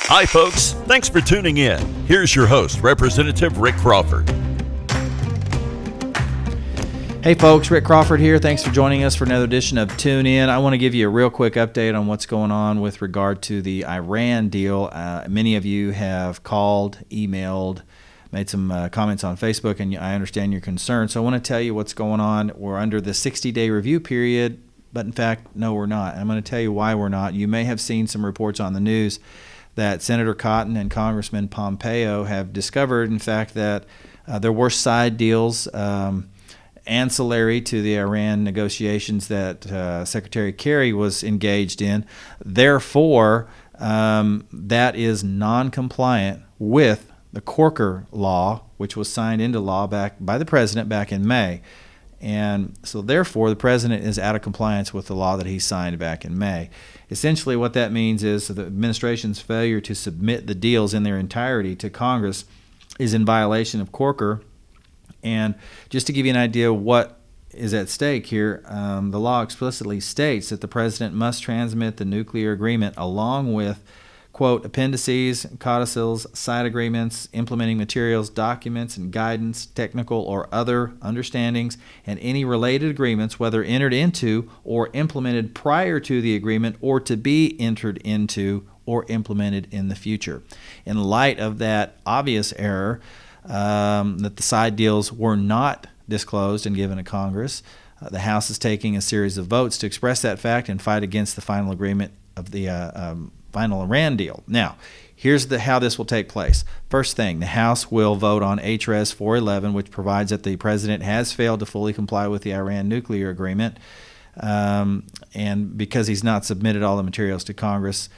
Hi, folks. Thanks for tuning in. Here's your host, Representative Rick Crawford. Hey, folks. Rick Crawford here. Thanks for joining us for another edition of Tune In. I want to give you a real quick update on what's going on with regard to the Iran deal. Many of you have called, emailed, made some comments on Facebook, and I understand your concern. So I want to tell you what's going on. We're under the 60-day review period, but in fact, no, we're not. I'm going to tell you why we're not. You may have seen some reports on the news that Senator Cotton and Congressman Pompeo have discovered, in fact, that there were side deals ancillary to the Iran negotiations that Secretary Kerry was engaged in. Therefore, that is non-compliant with the Corker law, which was signed into law by the president back in May. And so therefore, the president is out of compliance with the law that he signed back in May. Essentially, what that means is the administration's failure to submit the deals in their entirety to Congress is in violation of Corker. And just to give you an idea of what is at stake here, the law explicitly states that the president must transmit the nuclear agreement along with, quote, appendices, codicils, side agreements, implementing materials, documents, and guidance, technical or other understandings, and any related agreements, whether entered into or implemented prior to the agreement or to be entered into or implemented in the future. In light of that obvious error, that the side deals were not disclosed and given to Congress, the House is taking a series of votes to express that fact and fight against the final agreement of the final Iran deal. Now, here's how this will take place. First thing, the House will vote on HRS 411, which provides that the president has failed to fully comply with the Iran nuclear agreement, and because he's not submitted all the materials to Congress,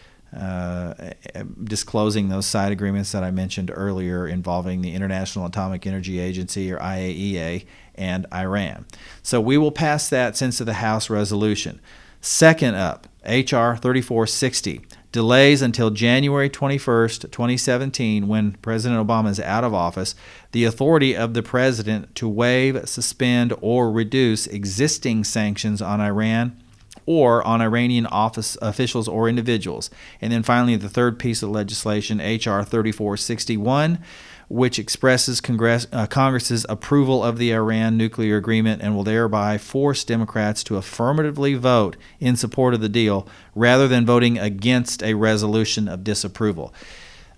disclosing those side agreements that I mentioned earlier involving the International Atomic Energy Agency, or IAEA, and Iran. So we will pass that since of the House resolution. Second up, H.R. 3460 delays until January 21st, 2017, when President Obama is out of office, the authority of the president to waive, suspend, or reduce existing sanctions on Iran or on Iranian office officials or individuals. And then finally, the third piece of legislation, H.R. 3461, which expresses Congress's approval of the Iran nuclear agreement and will thereby force Democrats to affirmatively vote in support of the deal rather than voting against a resolution of disapproval.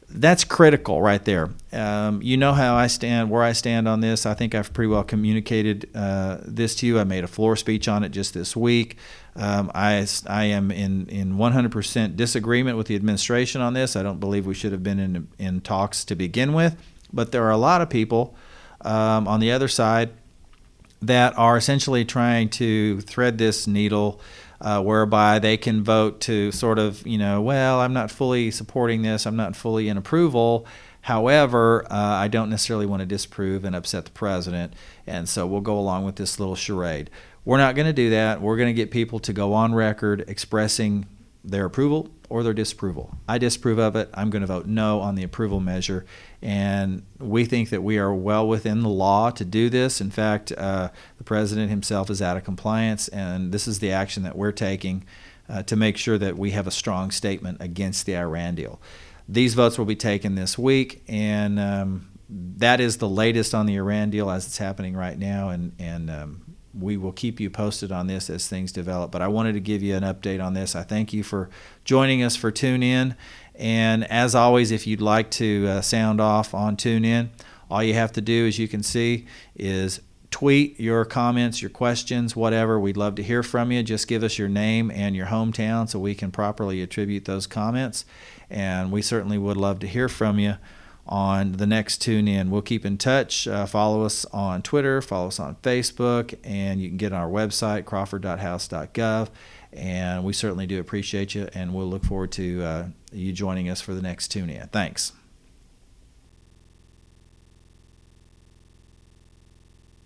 That's critical right there. You know how I stand, where I stand on this. I think I've pretty well communicated this to you. I made a floor speech on it just this week. I am in 100% disagreement with the administration on this. I don't believe we should have been in talks to begin with. But there are a lot of people on the other side that are essentially trying to thread this needle whereby they can vote to sort of, well, I'm not fully supporting this. I'm not fully in approval. However, I don't necessarily want to disapprove and upset the president. And so we'll go along with this little charade. We're not going to do that. We're going to get people to go on record expressing their approval or their disapproval. I disapprove of it. I'm going to vote no on the approval measure. And we think that we are well within the law to do this. In fact, the president himself is out of compliance, and this is the action that we're taking to make sure that we have a strong statement against the Iran deal. These votes will be taken this week, and that is the latest on the Iran deal as it's happening right now, and we will keep you posted on this as things develop. But I wanted to give you an update on this. I thank you for joining us for Tune In. And as always, if you'd like to sound off on Tune In, all you have to do, as you can see, is tweet your comments, your questions, whatever. We'd love to hear from you. Just give us your name and your hometown so we can properly attribute those comments. And we certainly would love to hear from you on the next Tune In. We'll keep in touch. Follow us on Twitter, follow us on Facebook, and you can get on our website, crawford.house.gov. And we certainly do appreciate you, and we'll look forward to you joining us for the next Tune In. Thanks.